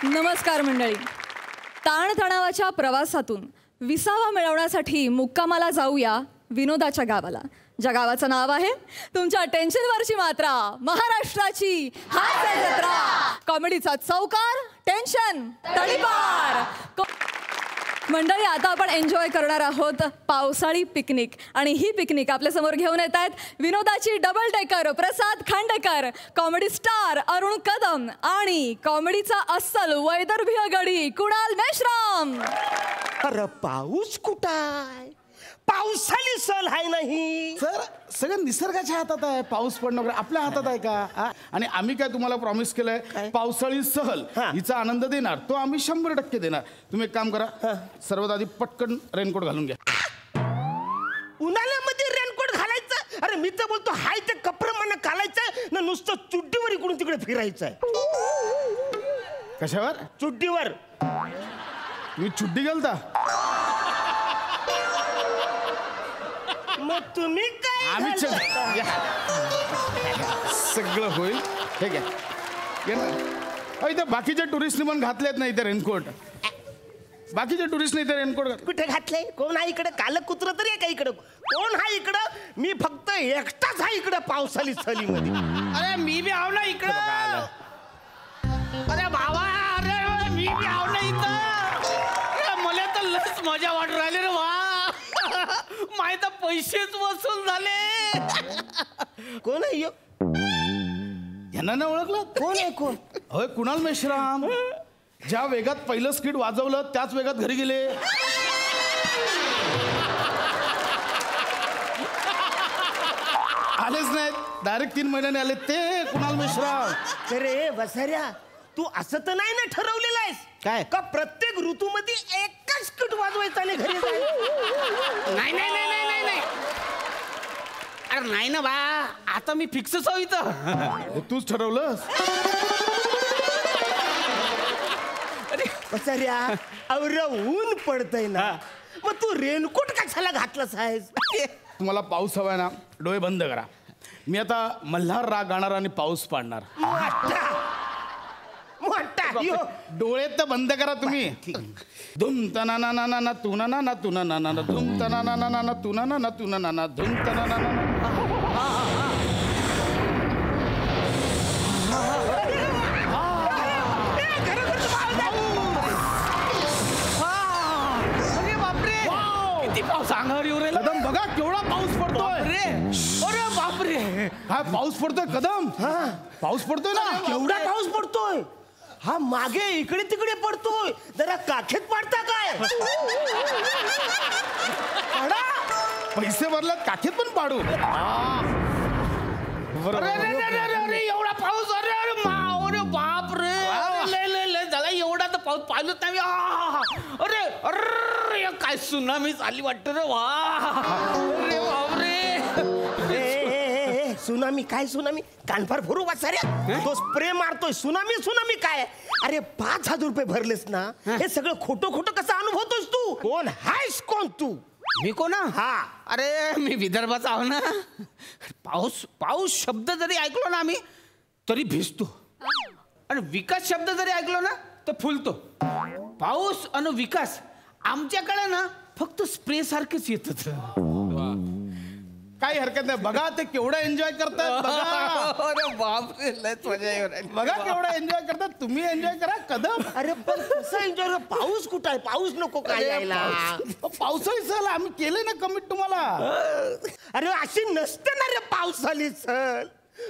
नमस्कार मंडळी. ताणतणावाच्या प्रवासातून विसावा मिळवण्यासाठी मुक्कामाला जाऊया विनोदाच्या गावाला, ज्या गावाचं नाव आहे तुमच्या टेन्शनवरची मात्रा, महाराष्ट्राची हास्य जत्रा. कॉमेडीचा चौकार, टेन्शन तडीपार. मंडळी, आता आपण एन्जॉय करणार आहोत पावसाळी पिकनिक. आणि ही पिकनिक आपल्या समोर घेऊन येत आहेत विनोदाची डबल डेकर प्रसाद खांडेकर, कॉमेडी स्टार अरुण कदम आणि कॉमेडीचा अस्सल वैदर्भीय गडी कुणाल मेश्राम. अरे पाऊस कुठाय? पावसाली सल आहे नाही सर. सगळं निसर्गाच्या हातात आहे. पाऊस पडणं वगैरे आपल्या हातात आहे का? आणि आम्ही काय तुम्हाला प्रॉमिस केलंय, पावसाळी सहल हिचा आनंद देणार, तो आम्ही 100% देणार. तुम्ही एक काम करा, सर्वात आधी पटकन रेनकोट घालून घ्या. उन्हाळ्यामध्ये रेनकोट घालायचं? अरे मी तर बोलतो हाय ते कपडे घालायचं ना, नुसतं चुड्डीवर इकडून तिकडे फिरायचंय. कशावर? चुड्डीवर. तुम्ही चुड्डी घालता? मग तुम्ही काय आम्ही सगळं होईल. ठीक आहे, इथे बाकीच्या टुरिस्टने पण घातलेत नाही ते रेनकोट. बाकीच्या टुरिस्टने इथे रेनकोट कुठे घातलंय? कोण आहे इकडे? काल कुत्र तरी आहे का इकडं? कोण आहे इकडं? मी फक्त एकटाच आहे इकडं पावसाळी सहलीमध्ये. अरे मी बी आव ना इकडं. अरे बाबा, अरे मी बी आव ना इथं. मला तर लस मजा वाट राहिली रे. वा, माहित पैसेच वसूल झाले. कोण आहे? यांना नाही ओळखलं? कोण आहे? कोण? होय, कुणाल मेश्राम. ज्या वेगात पहिलं स्किट वाजवलं त्याच वेगात घरी गेले. आलेच नाहीत, डायरेक्ट 3 महिन्याने आले ते कुणाल मेश्राम. अरे बसाऱ्या, तू असं तर नाही ना ठरवलेलं आहेस काय का प्रत्येक ऋतूमध्ये एकच स्किट वाजवायचा आणि घरी जायचं? नाही नाही नाही नाही नाही नाही. अरे नाही ना बा, आता मी फिक्सच आहो इथं. तूच ठरवलंस? बसाऱ्या, अरे ऊन पडतय ना, मग तू रेनकोट कशाला घातलंस आहेस? तुम्हाला पाऊस हवाय ना, डोळे बंद करा. मी आता मल्हार राग गाणार आणि पाऊस पाडणार. डोळे तर बंद करा तुम्ही. धुम तना ना ना ना ना तू ना ना ना तू ना ना ना धुम तना ना ना ना ना तू ना ना ना तू ना ना ना धुम तना ना ना. अरे बापरे, किती पाऊस अंगावर येऊ राहिला. कदम बघा केवढा पाऊस पडतोय. अरे बापरे, हा पाऊस पडतोय कदम. पाऊस पडतोय ना. केवढा पाऊस पडतोय. हा मागे इकडे तिकडे पडतोय. जरा काखेत पडता काय? पैसे भरल्यात, काखेत पण पाडू. अरे एवढा पाऊस. अरे अरे अरे बापरे, लय लय लय झाला. एवढा तर पाऊस पाहिलंच नाही. अरे अरे काय सुनामी चालली वाटत रे. वा, अरे बापरे. सुनामी काय? सुनामी कानफार फोरू वाचाऱ्या. तो स्प्रे मारतोय. सुनामी सुनामी काय? अरे 5,000 रुपये भरलेस ना, हे सगळं खोटं खोटं कसं अनुभवतोस तू? कोण हायस? कोण तू? मी कोण? हा, अरे मी विदर्भाचा आहो ना. पाऊस पाऊस शब्द जरी ऐकलो ना आम्ही तरी भिजतो. आणि विकास शब्द जरी ऐकलो ना तर फुलतो. पाऊस आणि विकास आमच्याकडे ना फक्त स्प्रे सारखेच येतच. काही हरकत नाही. बघा ते केवढं एन्जॉय करतात. अरे बापरे, लयच मजा येऊ राहिली. बघा केवढं एन्जॉय करतात. तुम्ही एन्जॉय करा कदम. अरे पण कसं एन्जॉय? पाऊस कुठं आहे? पाऊस नको काय यायला? पावसाळी सहल आम्ही केले ना कमिट तुम्हाला. अरे अशी नसते ना रे पावसाळी सहल.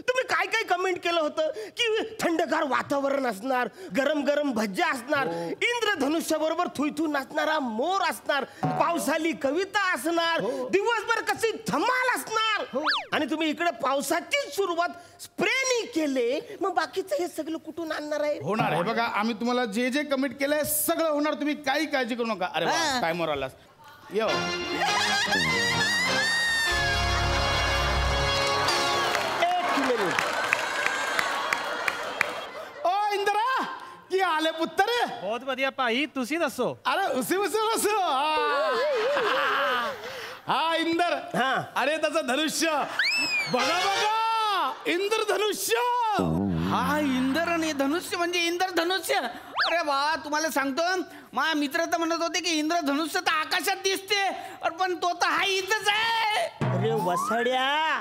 तुम्ही काय काय कमेंट केलं होतं की थंडगार वातावरण असणार, गरम गरम भज्या असणार, इंद्रधनुष्या बरोबर थुई नाचणारा मोर असणार, पावसाळी कविता असणार, दिवसभर कशी धमाल असणार. आणि तुम्ही इकडे पावसाची सुरुवात स्प्रेनी केले, मग बाकीचं हे सगळं कुठून आणणार आहे? होणार आहे बघा. आम्ही तुम्हाला जे जे कमिट केलंय सगळं होणार. तुम्ही काही काळजी करू नका. अरे टायमर आलास. येऊ की आले पुत्र. बहुत बढ़िया भाई, तुसी दसो. अरे उसी हा इंदर. अरे त्याचं धनुष्य बघा बघा. इंद्रधनुष्य. हा इंद्र आणि धनुष्य म्हणजे इंद्रधनुष्य. अरे वा, तुम्हाला सांगतो माझा मित्र तर म्हणत होते की इंद्रधनुष्य तर आकाशात दिसते, पण तो तर हा इथंच आहे. अरे वसाड्या,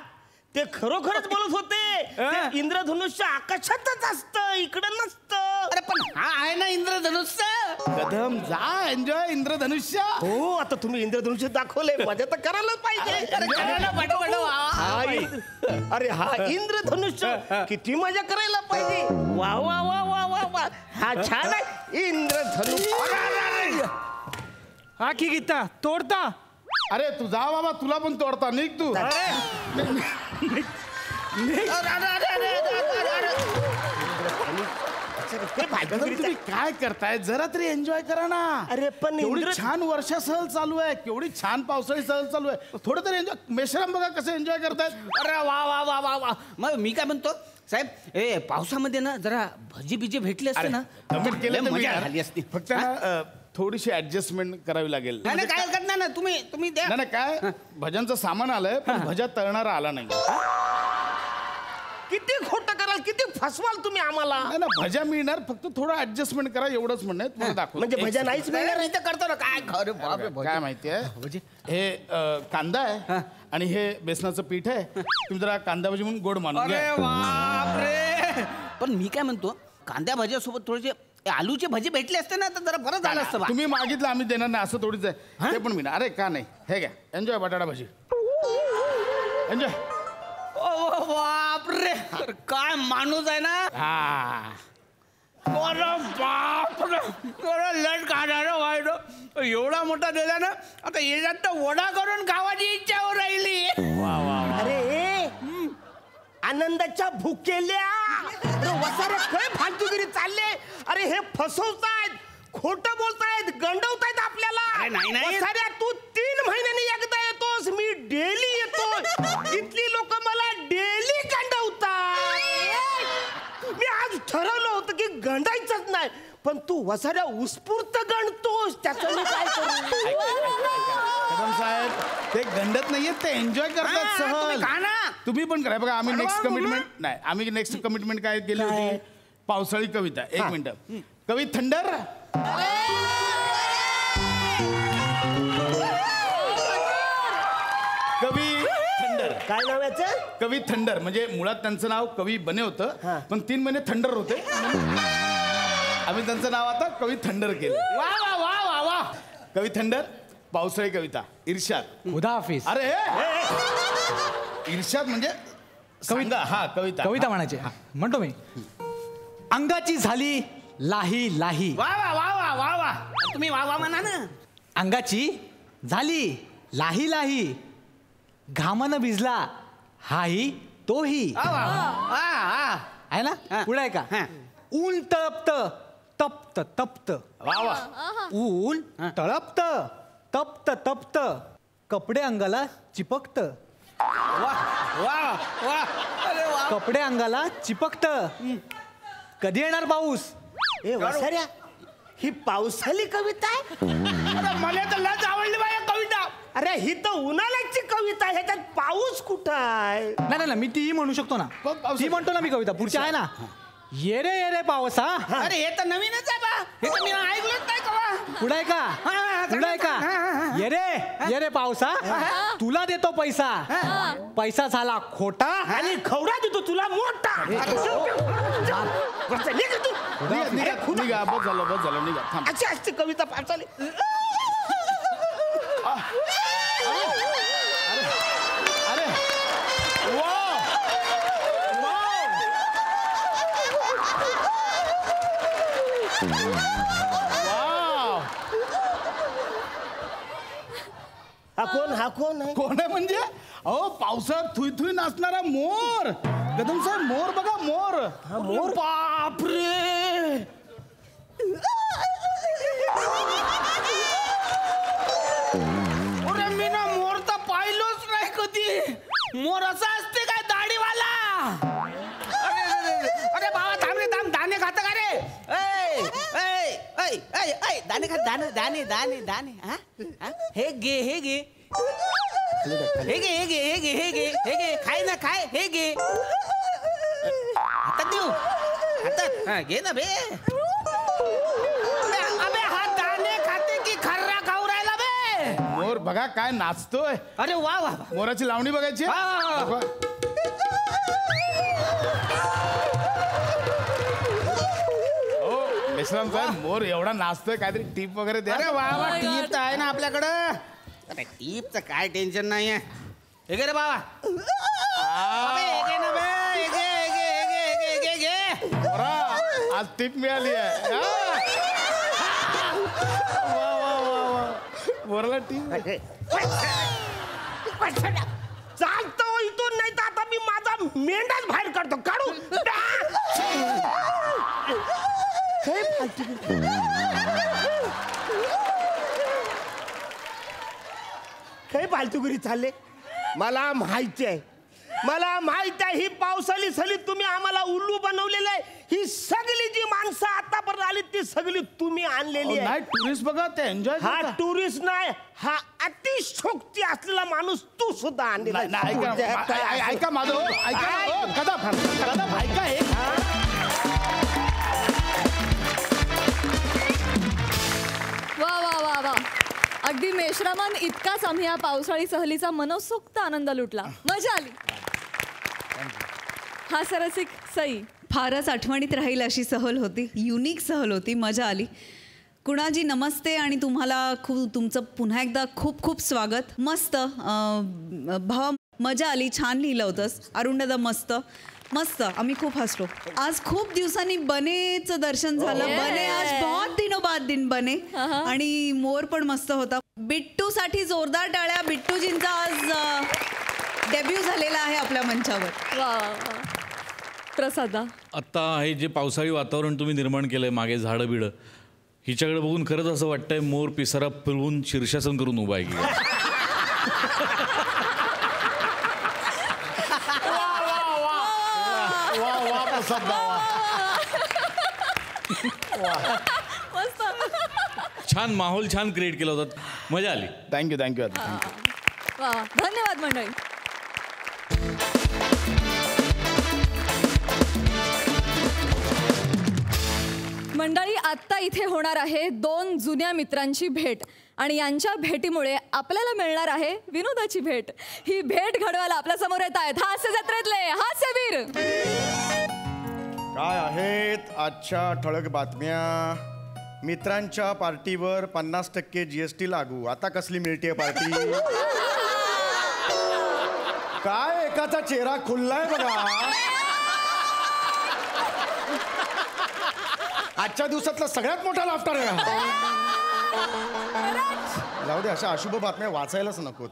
ते खरोखरच बोलत होते. ते इंद्रधनुष्य आकाशातच असतं, इकडं नसतं. अरे पण हा आहे ना इंद्रधनुष्य. कदम जा, एन्जॉय इंद्रधनुष्य. हो, आता तुम्ही इंद्रधनुष्य दाखवलंय, मजा तर करायलाच पाहिजे. अरे हा इंद्रधनुष्य, किती मजा करायला पाहिजे. वा वा वा वा वा वा, हा छान आहे इंद्रधनुष्य. हा की गीता तोडता. अरे तू जा बाबा, तुला पण तोडता. निघ तू. कदम, तुम्ही काय करताय? जरा तरी एन्जॉय करा ना. अरे पण केवढी इंद्र- छान वर्षा सहल चालू आहे, केवढी छान पावसाळी सहल चालू आहे. थोडं तरी एन्जॉय. मेश्राम बघा कसं एन्जॉय करतायत. अरे वा वा वा वा वा. मग मी काय म्हणतो साहेब, ए पावसामध्ये ना जरा भजी बिजी भेटले असते ना, कमेंट केलं तर मजा मी- झाली असती. फक्त ना थोडीशी ऍडजस्टमेंट करावी लागेल. नाही नाही, काय हरकत नाही ना, तुम्ही द्या. नाही काय, भज्यांचं सामान आलंय पण भज्या तळणारा आला नाही. किती खोटं कराल, किती फसवाल तुम्ही आम्हाला. नाही ना, भज्या मिळणार, फक्त थोडं ऍडजस्टमेंट करा एवढंच म्हणणं आहे. तुम्हाला दाखव. म्हणजे भज्या नाहीच मिळणार. नाही तर करतो ना काय. अरे बापरे, काय माहितीये, हे कांदा आहे आणि हे बेसनाचं पीठ आहे. तुम्ही जरा कांदा भजी म्हणून गोड मानून अरे घ्या. बापरे. पण मी काय म्हणतो, कांद्या भाज्यासोबत थोडेसे आलूची भजी भेटली असते ना तर जरा बरं झालं असतं बा. तुम्ही मागितलं आम्ही देणार नाही असं थोडीच आहे. ते पण मी ना, अरे का नाही, हे घ्या, एन्जॉय बटाटा भजी, एन्जॉय. ओ बापरे, काय माणूस आहे ना. हा, अरे बापरे, अरे लट खाणार व्हायचं. एवढा मोठा दिला ना, आता याच्यात तर वडा करून खावाची इच्छा हो राहिली. अरे आनंदाच्या भुकेल्या. अरे वसारे काय फालतूगिरी चालले. अरे हे फसवतायत, खोटं बोलतायत, गंडवतायत आपल्याला. अरे नाही. वसाऱ्या, तू 3 महिन्यांनी एकदा येतोस, मी डेली येतो. इथली लोक मला डेली गंडवतात. मी आज ठरवलं होतं की गंडायचंच नाही, पण तू वसाऱ्या उत्स्फूर्त गणतोस, त्याचं मी काय करू. कदम साहेब, ते गंडत नाहीये, ते एन्जॉय करतात सहल. खा ना. तुम्ही पण करा. बघा आम्ही अरे नेक्स्ट वा, कमिटमेंट नाही, आम्ही नेक्स्ट कमिटमेंट काय केली होती, पावसाळी कविता. एक मिनिट, कवी थंडर. कवी थंडर. काय नाव याचं? कवी थंडर म्हणजे मुळात त्यांचं नाव कवी बने होतं, पण 3 महिने थंडर होते. आम्ही त्यांचं नाव आता कवी थंडर केलं. वा वा वा वा वा. कवी थंडर, पावसाळी कविता, इर्शाद. खुदा हाफिज. अरे इर्शाद म्हणजे कविता. हा, कविता. कविता म्हणायची म्हणतो मी. अंगाची झाली लाही लाही. वा वा वा वा वा वा. तुम्ही वा वा म्हणा ना. अंगाची झाली लाही लाही. घामानं भिजला हाही तोही. वा वा वा. हा. आहे ना. हा. पुढे आहे का. हा. ऊन तळपत तप्त तप्त. वा वा. ऊन तळपत तप्त तप्त. कपडे अंगाला चिपकत. वा वा वा. अरे वा. कपडे अंगाला चिपकत. कधी येणार पाऊस. ए वसाऱ्या, ही पावसाळी कविता आहे. अरे मला तर लच आवडली बाया कविता. अरे ही तर उन्हाळ्याची कविता आहे, ह्याच्यात पाऊस कुठं आहे. नाही नाही मी तीही म्हणू शकतो ना. ती म्हणतो ना मी कविता. पुढची आहे ना. ये रे पावसा. अरे हे तर नवीनच आहे बा. हे तर मी ऐकलंच नाही कवा. पुढे आहे का. पुढे आहे का. ये रे पावसा. तुला देतो पैसा. पैसा झाला खोटा आणि खवडा देतो तुला मोठा. बरं, निघ तू. निघा, बस झालं, निघा. थांब. अशी असते कविता पावसाळी. अरे वा. हा कोण आहे. कोण आहे म्हणजे, अहो पावसाळ्यात थुई थुई नाचणारा मोर. कदम साहेब, मोर बघा, मोर. हा मोर. बापरे. अरे मी ना मोर तर पाहिलोच नाही कधी. मोर असा असते काय दाढीवाला. अरे बाबा थांब रे थांब. दाणे खात का रे. दाणे खा. दाणे. हा? हे घे. खाय ना खाय. हे घे. हा, घे ना बे. अबे हा दाणे खाते की खर्रा खाऊ राहिला बे. मोर बघा काय नाचतोय. अरे वा वा. मोराची लावणी बघायची. वा. मेश्राम साहेब मोर एवढा नाचतोय काहीतरी टीप वगैरे द्या. अरे वा वा, टीप तर आहे ना आपल्याकडं. अरे टीपचं काय टेन्शन नाही आहे. हे घे रे बाबा. अबे, हे घे ना बे. हे घे, हे घे, हे घे, हे घे, हे घे. मोरा, आज टीप मिळाली आहे. वा वा वा वा. मोराला टीप. चालतो इथून, नाही तर आता मी माझा मेंढाच बाहेर काढतो. काढू काय फालतूगिरी चालले. मला माहिती आहे, मला माहिती आहे ही पावसाळी सली तुम्ही आम्हाला उल्लू बनवलेलं आहे. ही सगळी जी माणसं आतापर्यंत आली ती सगळी तुम्ही आणलेली आहे. नाही टुरिस्ट बघा ते एन्जॉय. हा टुरिस्ट नाही, हा अतिशोक्ती असलेला माणूस तू सुद्धा आणलेला आहे. ऐका माझं. ऐका कदा ऐका हे. वा वा वा वा, अगदी मेश्रामान इतकाच आम्ही या पावसाळी सहलीचा मनसोक्त आनंद लुटला. मजा आली. हा सरसिक सई. फारच आठवणीत राहील अशी सहल होती. युनिक सहल होती. मजा आली. कुणाजी नमस्ते आणि तुम्हाला तुमचं पुन्हा एकदा खूप खूप स्वागत. मस्त भावा, मजा आली. छान लिहिलं होतंस. अरुण दादा मस्त मस्त. आम्ही खूप हसलो. आज खूप दिवसांनी बनेचं दर्शन झालं. बने आज बहुत दिनों बाद दिन बने. आणि मोर पण मस्त होता. बिट्टूसाठी जोरदार टाळ्या. बिट्टूजींचा आज डेब्यू झालेला आहे आपल्या मंचावर. वा वा वा. प्रसादा. आत्ता हे जे पावसाळी वातावरण तुम्ही निर्माण केलंय, मागे झाडं बिडं, हिच्याकडे बघून खरंच असं वाटतंय मोर पिसारा फिरवून शीर्षासन करून उभा आहे की काय. छान माहोल छान क्रिएट केला होता. मजा आली. Thank you thank you. वा धन्यवाद मंडळी. मंडळी, आत्ता इथे होणार आहे दोन जुन्या मित्रांची भेट आणि यांच्या भेटीमुळे आपल्याला मिळणार आहे विनोदाची भेट. ही भेट घडवायला आपल्या समोर येत आहेत हास्य जत्रेतले हास्यवीर. काय आहेत आजच्या ठळक बातम्या. मित्रांच्या पार्टीवर 50% GST लागू. आता कसली मिळते पार्टी. काय एकाचा चेहरा खुललाय बघा. आजच्या दिवसातला सगळ्यात मोठा लाफ्टर आहे. जाऊ दे, अशा अशुभ बातम्या वाचायलाच नकोत.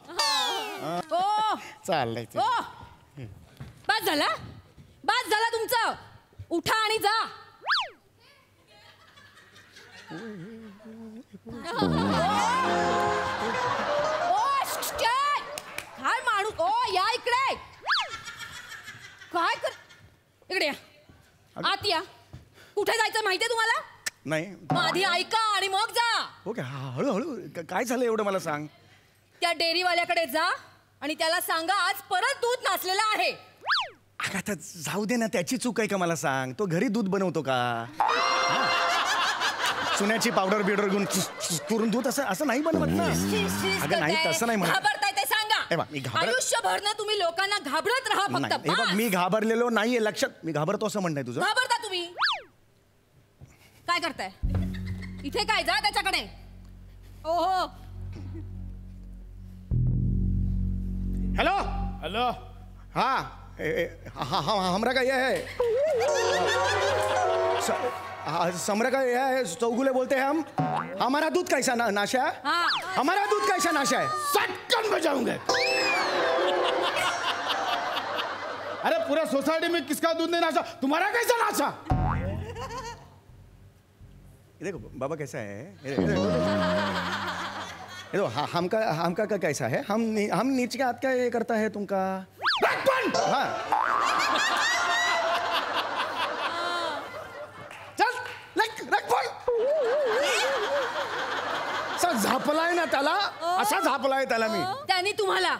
चाललंय. बस झाला तुमचं. उठा आणि जा. काय माणूस. ओ या इकडे. काय कर. इकडे या. आत या. कुठे जायचं माहितीये तुम्हाला. नाही आधी ऐका आणि मग जा. ओके. हळूहळू काय झालं एवढं मला सांग. त्या डेअरीवाल्याकडे जा आणि त्याला सांगा आज परत दूध नासलेलं आहे. अगं आता जाऊ दे ना, त्याची चूक आहे का मला सांग. तो घरी दूध बनवतो का. चुन्याची पावडर बिवडर घेऊन करून दूध असं नाही बनवत ना. अगं नाही, तसं नाही म्हणत. घाबरताय ते सांगा. आयुष्यभर ना तुम्ही लोकांना घाबरत राहा फक्त. बघ, मी घाबरलेलो नाहीये. लक्षात. मी घाबरतो असं म्हणणं तुझं. घाबरता तुम्ही. काय करताय इथे. काय जा त्याच्याकडे. ओहो. Hello hello. हाँ हमरा का यह है. समरा का यह है. चौगुले बोलते हैं हम. हमारा दूध कैसा नाशा है. हमारा दूध कैसा नाशा है. सटकन बजाऊंगा. अरे पूरा सोसाइटी में किसका दूध नहीं नाचा. तुम्हारा कैसा नाचा. देखो बाबा कैसा है. देखो हमका का कैसा है. हम नीचे का हाथ का ये करता है तुमका. हाँ चल रख फोन. असा झापलाय ना त्याला. असा झापलाय त्याला मी. त्यांनी तुम्हाला.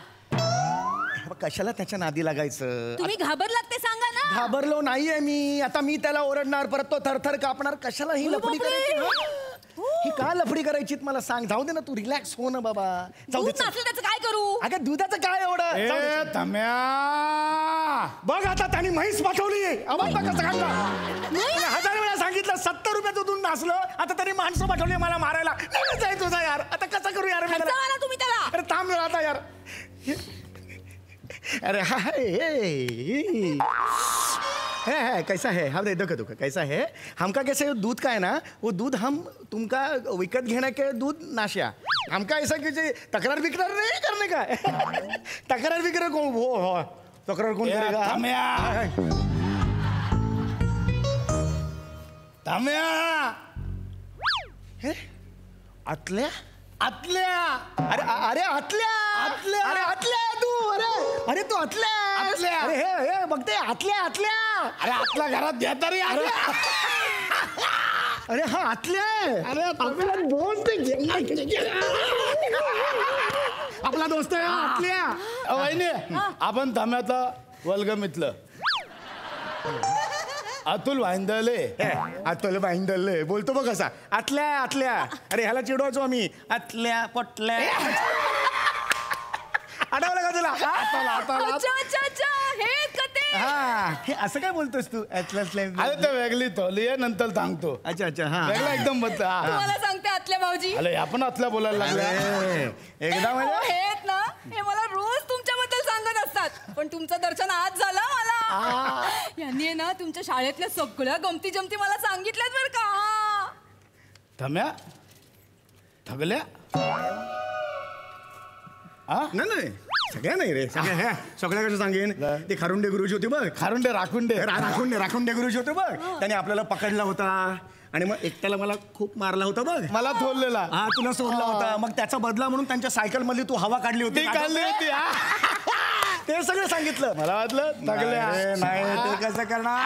कशाला त्याच्या नादी लागायचं. तुम्ही घाबरलात ते सांगा ना. घाबरलो नाहीये मी. आता मी त्याला ओरडणार, परत तो थरथर कापणार. कशाला ही लफडी करायची? ही का लफडी करायची मला सांग. जाऊ दे ना, तू रिलॅक्स हो ना बाबा. जाऊ दे. त्याचं काय करू? अगं दुधाचं काय एवढं? जाऊ दे. थम्या, बघ आता त्यांनी म्हैस पाठवली. कसं सांगा, 1000 वेळा सांगितलं 70 रुपयाचं दूध नासलं. आता त्यांनी माणसं पाठवली मला मारायला. नाही आहे तुझा यार. आता कसं करू यार? तुम्ही त्याला. अरे थांब जरा आता यार. अरे है कैसा है? हाँ देखो देखो कैसा है. हमका कैसे दूध का है ना, वो दूध हम तुमका विकत घेने के दूध नाश्या. हमका ऐसा कि तक्रार बिक्रार नहीं करने का. तक्रार बिक्रार कौन? वो तक्रार कौन करेगा? थम्या, आतल्या आतल्या. अरे अरे आतल्या आतल्या. अरे आतल्या तू. अरे अरे तू आतल्या. आतल्या. अरे हे बघते आतल्या आतल्या. अरे आतल्या घरात घ्या तरी. अरे हा आतल्या. अरे आपला दोस्त आपला दोस्त आहे आतल्या. वहिनी, आपण थम्याचा वल्गमितलं अतुल वाहिंदले. आतलं बांधले बोलतो बघ कसा. आतल्या आतल्या. अरे ह्याला चिडवायचो आम्ही. आतल्या पटल्या. आठवलं का तुला? हा हे असं काय बोलतोस तू? अरे ते वेगळी थोली आहे, नंतर सांगतो. अच्छा अच्छा हा वेगळा एकदम बदला. तुम्हाला सांगते आतल्या भाऊजी. अरे आपण आतल्या बोलायला लागल्या. एकदा हो, म्हणजे हे आहेत ना, हे मला रोज तुमच्याबद्दल सांगत असतात. पण तुमचं दर्शन आज झालं मला. यांनी ना तुमच्या शाळेतल्या सगळ्या गमती जमती मला सांगितल्यात बरं का. थम्या, थगल्या. नाही सगळ्या नाही रे. सगळ्या कसं सांगेन. ते खारुंडे गुरुजी होते बघ. खारुंडे राखुंडे. राखुंडे गुरुजी होते बघ. त्याने आपल्याला पकडला होता आणि मग एकट्याला मला खूप मारला होता बघ. मला थोडलेला. हा तुला सोडला होता. मग त्याचा बदला म्हणून त्यांच्या सायकल मध्ये तू हवा काढली होती. काढली होती. ते सगळं सांगितलं. मला वाटलं थगल्या. नाही ते कसं करणार.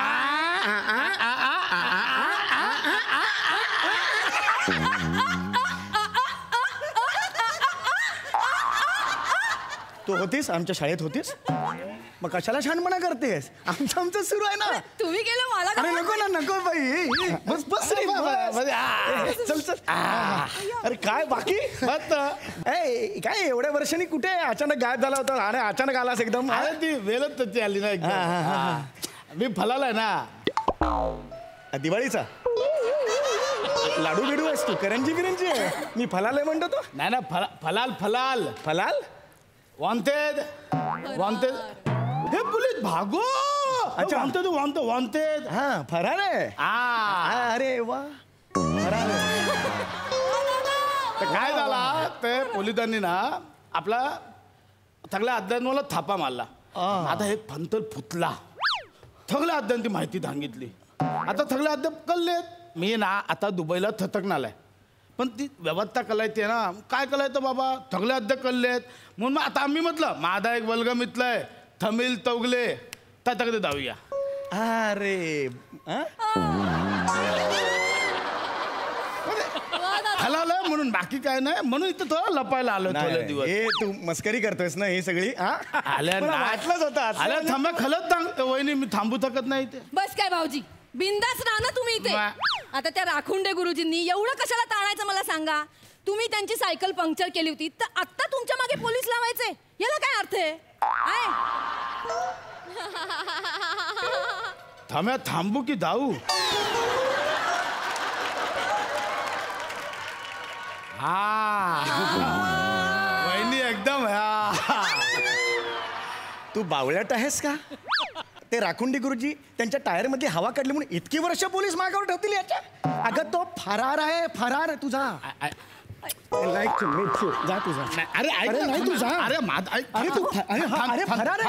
तू होतीस आमच्या शाळेत होतीस. मग कशाला शहाणपणा करतेस? आमचं सुरू आहे ना. तुम्ही गेलं मला अरे नको ना नको बाई. बस बस रे बस. चल चल. अरे काय बाकी काय एवढ्या वर्षांनी कुठे अचानक गायब झाला होता आणि अचानक आलास एकदम. अरे ती वेलच त्याची आली ना एकदम. मी फलाल आहे ना दिवाळीचा लाडू बिडू आहेस तू. करंजी आहे. मी फलाल आहे म्हणतो तो. नाही ना फलाल फलाल फलाल वॉन्टेड वॉन्टेड. हे पोलीस भागो. अच्छा वॉन्टेड वॉन्टेड. हा फरार आहे. अरे वा फरार आहे. तर काय झाला ते पोलिसांनी ना आपला सगळ्या अध्यायांना थापा मारला. आता हे फंतर फुटला. सगळ्या अध्यायांची माहिती सांगितली. आता सगळे अद्याप कळलेत. मी ना आता दुबईला थटकणार आहे. पण ती व्यवस्था कलायची आहे ना. काय कलायचं बाबा, सगळे अद्याप कळलेत. म्हणून मग आता आम्ही म्हटलं माझा एक वल्गम इथलाय थमिल तवगले त्याच्याकडे जाऊया. अरे हलाल म्हणून बाकी काय नाही. म्हणून इथं थोडं लपायला आलो थोडे दिवस. हे तू मस्करी करतोयस ना ही सगळी. आल्या वाटलंच होतं. आल्या थांबा खलत सांग वहिनी मी थांबू शकत नाही ते. बस काय भाऊजी बिंदास राहा ना तुम्ही इथे. आता त्या राखुंडे गुरुजींनी एवढं कशाला ताणायचं मला सांगा. तुम्ही त्यांची सायकल पंक्चर केली होती तर आता तुमच्या मागे पोलीस लावायचे याला काय अर्थ आहे? थांब्या थांबू की जाऊ? वहिनी एकदम तू बावळ्यात आहेस का? ते राखुंडी गुरुजी त्यांच्या टायर मध्ये हवा काढली म्हणून इतकी वर्ष पोलीस मागावर ठेवतील याच्या. अगं तो फरार आहे फरार. तुझा जा तुझा. अरे ऐक नाही तुझा. अरे अरे तू अरे फरार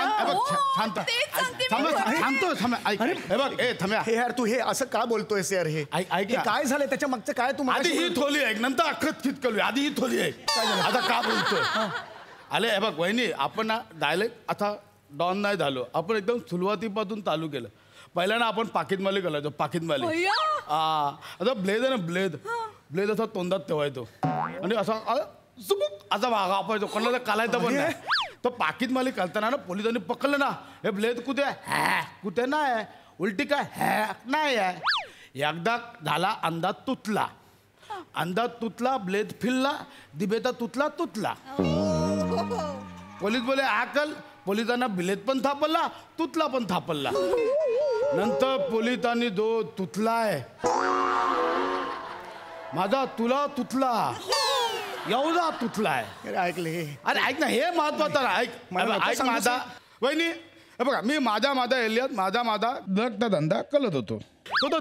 हे यार तू हे असं का बोलतोयस यार? हे काय झालंय त्याच्या मागचं काय? तू आधी ही थोली आहे नंतर अख्खत खितकलू. आधी ही थोली आहे आता का बोलतोय? आले हे बघ वहिनी आपण ना डायरेक्ट आता डॉन नाही झालो. आपण एकदम सुरुवातीपासून चालू केलं. पहिल्यांदा आपण पाकिटमाली करायचो. पाकिटमाली आता ब्लेड आहे ना ब्लेड ब्लेड असा तोंडात ठेवायचो आणि असा सुबुक असा वागायचो. कोणाला कालायचं पण नाही. तो पाकिट मालिक करताना ना पोलिसांनी पकडलं ना, हे ब्लेड कुठे आहे? कुठे नाही, उलटी काय नाही आहे. एकदा झाला अंदाज तुटला, ब्लेड फिरला, दिबेता तुटला. पोलीस बोले आकल, पोलिसांना ब्लेड पण थापला, तुटला पण थापला. नंतर पोलिसांनी जो तुटलाय माझा तुला तुटला, एवढा तुटलाय. ऐकले अरे ऐक ना, हे महत्वाचं ऐक. ऐक माझा वहिनी, हे बघा मी माझा एलियात माझा रक्त धंदा करत होतो. तो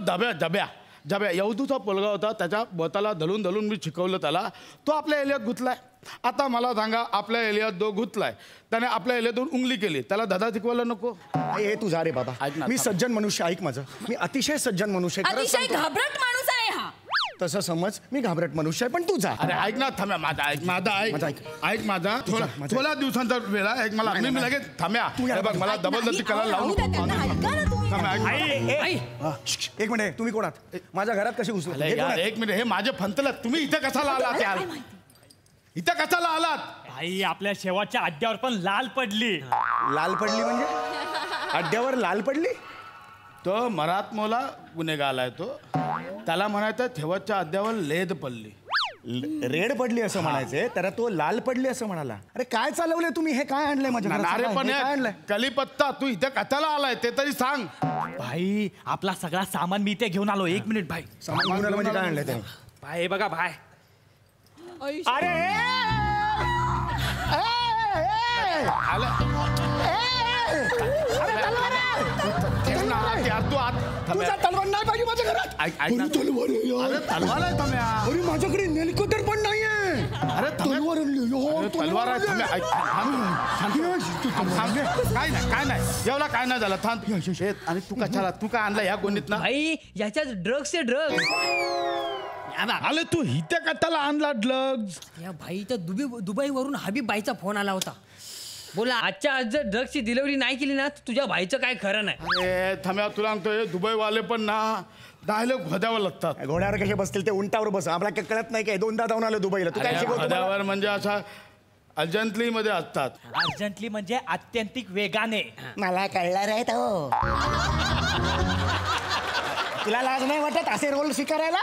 डब्या यवदूचा पोलगा होता, त्याच्या बोताला धलून मी शिकवलं त्याला. तो आपल्या एलियात गुतलाय. आता मला सांगा, आपल्या एलियात जो गुतलाय त्याने आपल्या एलियातून उंगली केली, त्याला दादा शिकवायला नको? हे तू जा रे बाबा. मी सज्जन मनुष्य, ऐक माझं, मी अतिशय सज्जन मनुष्य, अतिशय घाबरट माणूस आहे हा. तसं समज, मी घाबरट मनुष्य आहे, पण तू जा. अरे ऐक ना, थांब्या ऐक माझा थोड्या दिवसांचा वेळ आहे. ऐक मला, मी लगेच थांब्या. बघ मला जबरदस्ती करायला लावू नको. एक मिनिट, तुम्ही कोणात? माझ्या घरात कशी घुसले? एक मिनिट, हे माझे फंतला, तुम्ही इथे कशाला आलात यार? इथं कशाला आलात? भाई आपल्या शेवटच्या अड्ड्यावर पण लाल पडली. लाल पडली म्हणजे? अड्ड्यावर लाल पडली? तो मराठमोला गुन्हेगार आहे. तो त्याला म्हणायचं ठेवतच्या अड्ड्यावर लेद पडली. रेड पडली असं म्हणायचंय, तर तो लाल पडली असं म्हणाला. अरे काय चालवलंय तुम्ही? हे काय आणलंय माझ्या घरात? अरे पण काय आणलंय? कलीपत्ता, तू इथे कशाला आलाय ते तरी सांग. भाई आपला सगळा सामान मी इथे घेऊन आलो. 1 मिनिट भाई. सामान घेऊन आलं म्हणजे काय आणलंय ते? भाई बघा भाई. अरे तुझा तलवार नाही पाहिजे माझ्या घरात. तलवार आहे थांब्या. अरे माझ्याकडे नेलकटर पण नाहीये. अरे तलवार आहे थांब्या. काय नाही एवढा काय नाही झाला. थांब. आणि तू कशाला, तू काय आणला ह्या गोणीत ना? भाई याच्यात ड्रग्स आहे, ड्रग्स. आले तू इथे कशाला आणला ड्रग्ज? या भाई तर दुबईवरून हबीब बाईचा फोन आला होता. बोला आजच्या आज जर ड्रग्सची डिलिव्हरी नाही केली ना, तुझ्या भाईचं काय खरं नाही. अरे थांब्या, तुला सांगतोय दुबईवाले पण ना डायलॉग घोद्यावर लागतात. घोड्यावर कसे बसतील ते? उंटावर बस. आपल्याला कळत नाही काय? 2दा जाऊन आलो दुबईला. तू काय शिकवतो? घोद्यावर म्हणजे असा अर्जंटली मध्ये असतात. अर्जंटली म्हणजे अत्यंतिक वेगाने. मला कळणार आहे तो. तुला लाज नाही वाटत असे रोल स्वीकारायला?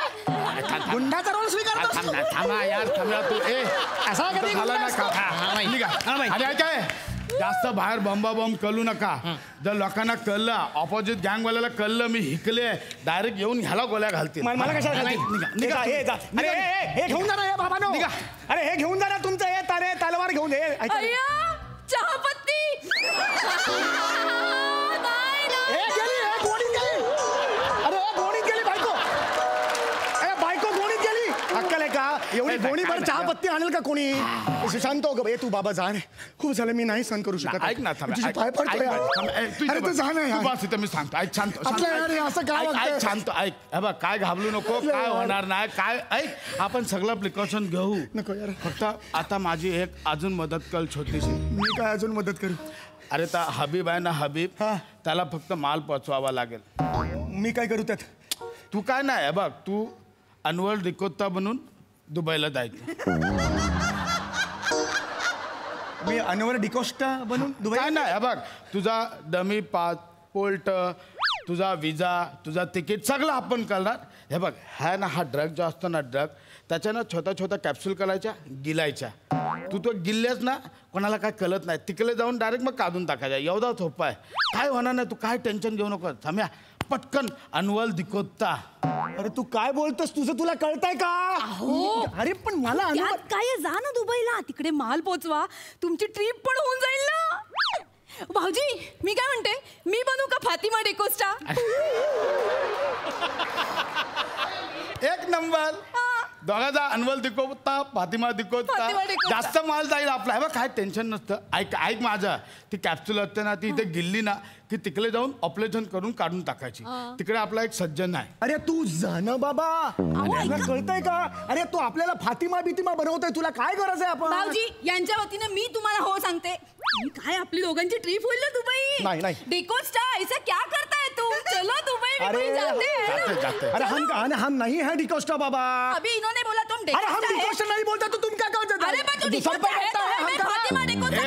गुंडाचा रोल स्वीकारतो? थांबा यार, थांबा तू. असा कधी झाला ना का? आणि काय जास्त बाहेर बॉम्ब कळू नका. जर लोकांना कळलं, ऑपोजिट गँगवाल्याला कळलं मी हिकले, डायरेक्ट येऊन ह्याला गोळ्या घालतील. मला कशाला घालतील? हे घेऊन जा ना हे बाबा. अरे हे घेऊन जा ना तुमचं हे तलवार घेऊन. चहापत्ती एवढी गोणीभर चहापत्ती आणेल का कोणी? शांत हो तू बाबा. जा रे, खूप झालं, मी नाही सहन करू शकत. ऐक ना, पाय पडतोय. अरे तू जा ना. बस इथं मी सांगतो. ऐक शांत. असं काय ऐक शांत. ऐक हे बघ, काय घाबरू नको, काय होणार नाही. काय ऐक, आपण सगळं प्रिकॉशन घेऊ. नको यार. फक्त आता माझी एक अजून मदत कर छोटीशी. मी काय अजून मदत करू? अरे त्या हबीब आहे ना, हबीब, त्याला फक्त माल पोचवावा लागेल. मी काय करू त्यात? तू काय नाही बघ, तू अनवर डिकोत्ता बनून दुबईला जायचं. मी अनवर डिकोस्टा बनून दुबई? काय नाही बघ, तुझा डमी पासपोर्ट, तुझा विजा, तुझा तिकीट सगळं आपण करणार. हे बघ, हा ना, हा ड्रग जो असतो ना, ड्रग त्याच्यानं छोट्या कॅप्सूल करायच्या, गिलायच्या. तू तो गिल्ल्यास ना, कोणाला काय कळत नाही. तिकडे जाऊन डायरेक्ट मग काढून टाकायच्या. एवढा सोपा आहे, काय होणार नाही. तू काय टेन्शन घेऊ नको. थांब्या, पटकन अनवल दिकोत्ता. अरे तू काय बोलतोस? तुझं तुला कळतंय का? अरे पण मला काय, जा ना दुबईला, तिकडे माल पोचवा, तुमची ट्रिप पण होऊन जाईल ना. भाऊजी मी काय म्हणते, मी बनू का फातिमा डिकोस्टा? एक नंबर. दोघांचा अनवल दिकोत्ता, फातिमा दिकोत्ता. जास्त माल जाईल आपला. हे बघ, काय टेन्शन नसतं. ऐक माझं, ती कॅप्सूल असते ना, ती इथे गिल्ली ना की तिकडे जाऊन ऑपरेशन करून काढून टाकायची. तिकडे आपला एक सज्जन आहे. अरे तू जा ना बाबा. तुला कळतंय का? अरे तू आपल्याला फातिमा बितिमा बनवतोय, तुला काय गरज आहे? आपण भाऊजी यांच्या वतीने मी तुम्हाला हो सांगते, काय आपली दोघांची ट्रिप होईल ना दुबई. नाही डिकोस्टा ऐसा क्या करता है तू? चलो दुबई जाते. अरे हम नहीं है डिकोस्टा बाबा. अभी इन्होंने बोला तुम अरे हम डिकोस्टा नहीं बोलता तो तुम क्या कहते? अरे मैं तो डिकोस्टा है, मैं फातिमा डिकोस्टा.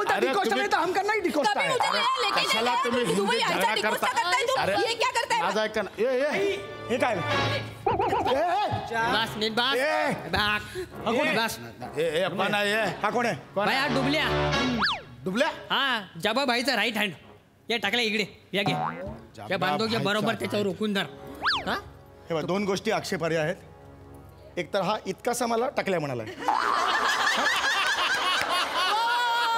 बोलता अरे डिकोस्टा तुम्ही- है तो हमका नहीं डिकोस्टा कभी है मुझे नया लेके नहीं कशाला आया। तुम्ही तुम्ही हिंदीत यायचा झगडा डिकोस्टा करता? करताय तुम. अरे, ये क्या करताय? माझं ऐका ना. ये हे काय बस नीट बस ए. बस ए पण आहे हा कोण आहे बाय हा डुबल्या डुबल्या हा जबा भाईचा राईट हँड या टाकला इकडे या घे त्या बांधोच्या बरोबर त्याच्यावर रोखून धर हा हे बघ, दोन गोष्टी आक्षेपार्ह आहेत. एक तर हा इतकासा मला टाकल्या म्हणाला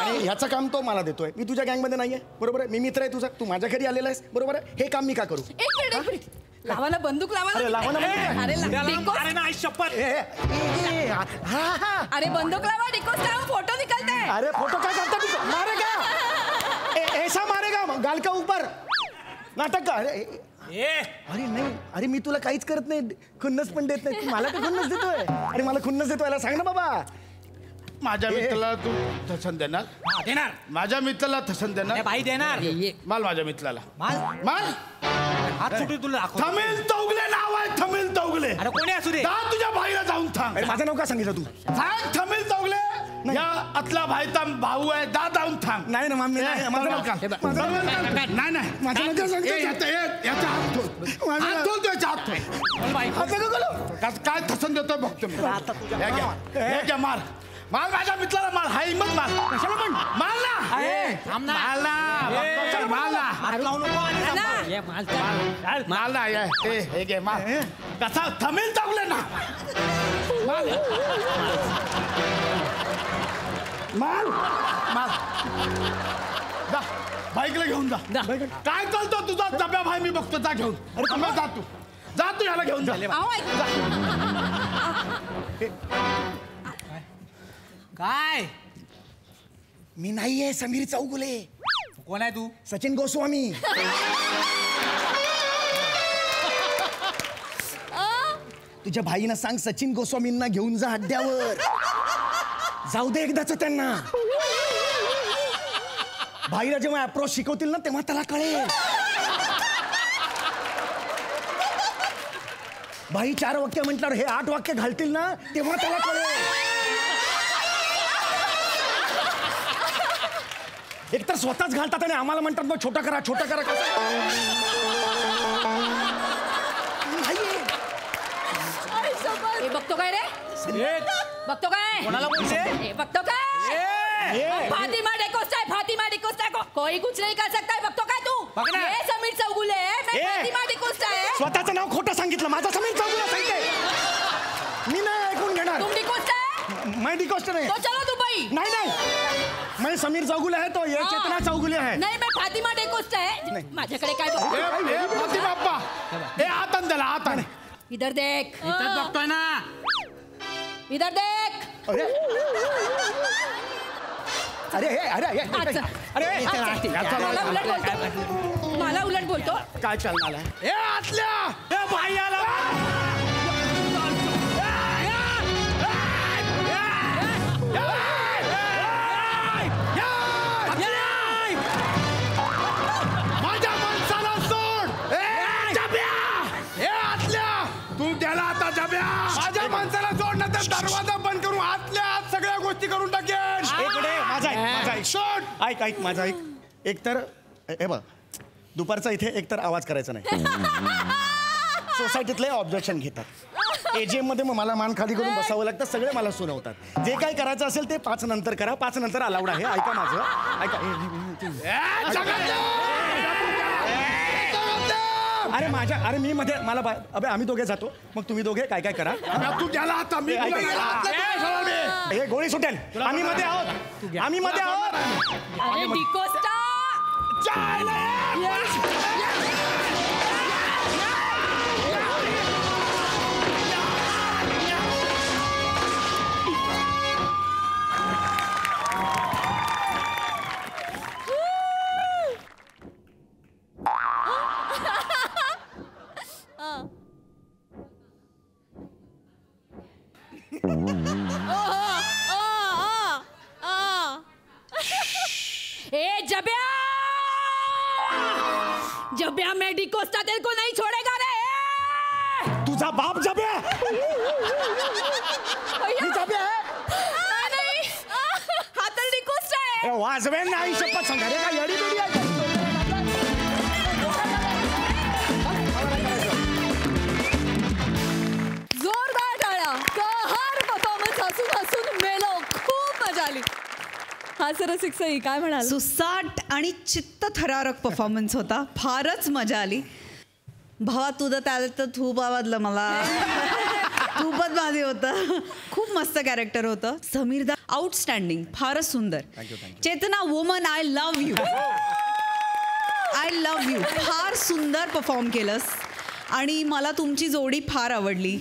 आणि ह्याचं काम तो मला देतोय. मी तुझ्या गँगमध्ये नाहीये, बरोबर आहे. मी मित्र आहे तुझा, तू माझ्या घरी आलेला आहेस, बरोबर आहे. हे काम मी का करू? एक मिनिट लावाला बंदूक अरे लावा ना बंदूक. अरे डिकोस्टा. अरे नाही शपथ अरे बंदूक लावा डिकोस्टा फोटो निकलते हैं. अरे फोटो काय करता तू? मारेगा ऐसा मारेगा गाल का ऊपर नाटक का अरे नाही अरे मी तुला काहीच करत नाही, खुन्नस पण देत नाही. तू मला का खुन्नस देतोय? अरे मला खुन्नस देतोय, याला सांग ना बाबा. माझ्या मित्राला तू थसन देणार? देणार माझ्या मित्राला थसन देणार? बाई देणार माल माझ्या मित्राला माल माल हात सुटू तुला दाखव थमिल तौगले नाव आहे, थमिल तौगले. अरे कोणी असू दे जा तुझ्या भाईला जाऊन सांग. अरे माझं नाव का सांगितलं तू? सांग थमिल तौगले या आतला भाईचा भाऊ आहे, जा जाऊन सांग. नाही ना मामी, नाही, माझं नाव का? नाही नाही माझं नाव का सांगतो? याचा हात ठेव. हात ठेव तू, याचा हात ठेव. हात नका करू. काय थसन देतोय बघतो मी. हे घ्या. हे घ्या, मार माल माझ्या मित्राला माल. हा हिंमत माल. कशाला पण माल ना माल ना माल ना हात लावू नको आणि सांभाळ. ये माल चाल. माल ना हे घे माल. कसा थमिल तौगले ना माल माल माल जा बाईकला घेऊन जा. काय चालतो तुझा डब्या भाई मी बघतो. जा घेऊन. अरे तुम्ही जा तू याला घेऊन जा. अहो, काय मी नाहीये समीर चौगुले. कोण आहे तू सचिन गोस्वामी. तुझ्या भाईनं सांग सचिन गोस्वामींना घेऊन जा अड्ड्यावर. जाऊ दे एकदाच त्यांना. भाईला जेव्हा अप्रोच शिकवतील ना तेव्हा त्याला कळेल. भाई 4 वाक्य म्हटल्यावर हे 8 वाक्य घालतील ना तेव्हा त्याला कळेल. एक तर स्वतःच घालतात आणि आम्हाला म्हणतात मग छोटा करा छोटा करा. हे बघतो काय रे? बघतो काय? कोणाला बोलते? हे बघतो काय? फातिमा डिकोस्टा है, फातिमा डिकोस्टा है. कोई कुछ नहीं कर सकता है. बघतो काय तू? बघ ना. हे समीर चौगुले है, मैं फातिमा डिकोस्टा है. स्वतःचं नाव खोटं सांगितलं. माझा समीर चौगुले सांगितलंय. मी नाही ऐकून घेणार. तुम डिकोस्टा है? मैं डिकोस्टा नहीं. तो चलो दुबई. नहीं मैं समीर चौगुले है तो ये चेतना चौगुले है. नाही मैं फातिमा डिकोस्टा है. माझ्याकडे काय बघतो? मोती बाप्पा हे आतन त्याला आतन. इधर देख. इथंच बघतोय ना इधर देख. अरे अरे अरे अरे अच्छा. मला उलट बोलतो. मला उलट बोलतो. काय चालणार आहे? हे आतल्या हे भाईयाला माझ्या माणसाला सोड. हे आतल्या तू त्याला आता जब्या माझ्या माणसाला सोड ना तर दरवाजा बंद करून आतल्या आत सगळ्या गोष्टी करून टाकेन. इकडे माझा ऐक माझा ऐक. सोड. ऐक ऐक माझा ऐक. एक तर हे बघ दुपारचा इथे एकतर आवाज करायचा नाही. सोसायटीतले ऑब्जेक्शन घेतात. एजीएम मध्ये मग मला मान खाली करून बसावं लागतं. सगळे मला सुनावतात. जे काही करायचं असेल ते 5 नंतर करा. 5 नंतर अलाउड आहे. ऐका माझं ऐका. अरे माझ्या अरे मी मध्ये मला अबे आम्ही दोघे जातो मग तुम्ही दोघे काय काय करा. तू गेला आता मी हे गोळी सुटेल. आम्ही मध्ये आहोत. आम्ही मध्ये आहोत. अरे डिकोस्टा. जब्या मैं डिकोस्टा तेरे को नहीं छोड़ेगा रे. तुझा बाप जब्या. नहीं, हा तर डिकोस्टा आहे. वाजवेन नाही शपथ सांगा रे, काय येडी बिडी आहे? जोरदार टाळ्या. कहर परफॉर्मन्स हसून हसून मेलो. खूप मजा आली. हा रसिकसई काय म्हणाल? सुसाट आणि चित्तथरारक परफॉर्मन्स होता. फारच मजा आली. भावा तुझं त्याला तर खूप आवडलं मला. खूपच भारी होतं. खूप मस्त कॅरेक्टर होतं. समीरदा आउटस्टँडिंग, फारच सुंदर. Chetna woman I love you. I love you. फार सुंदर परफॉर्म केलंस आणि मला तुमची जोडी फार आवडली,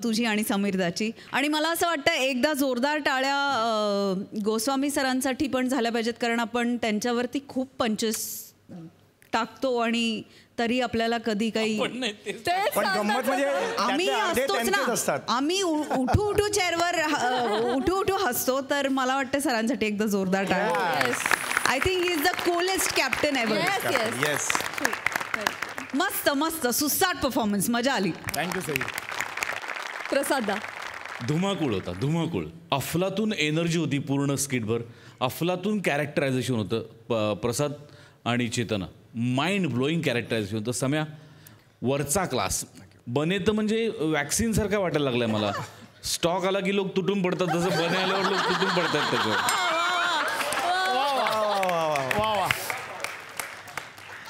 तुझी आणि समीरदाची. आणि मला असं वाटतं एकदा जोरदार टाळ्या गोस्वामी सरांसाठी पण झाल्या पाहिजेत, कारण आपण त्यांच्यावरती खूप पंचेस टाकतो आणि तरी आपल्याला कधी काही पण गंमत म्हणजे आम्ही असतोच ना, आम्ही उठू उठू चेअरवर उठू उठू हसतो. तर मला वाटतं सरांसाठी एकदा जोरदार टाळ्या. I think he is the coolest captain ever. मस्त मस्त सुसाट परफॉर्मन्स, मजा आली. थँक्यू सई. प्रसादा धुमाकूळ होता, धुमाकूळ. अफलातून एनर्जी होती पूर्ण स्किटभर. अफलातून कॅरेक्टरायझेशन होतं. प्रसाद आणि चेतना माइंड ब्लोईंग कॅरेक्टरायझेशन होतं. सम्या वरचा क्लास. बने तर म्हणजे वॅक्सिन सारखा वाटायला लागलाय मला. स्टॉक आला की लोक तुटून पडतात, तसं बने आल्यावर लोक तुटून पडतात त्याच्यावर.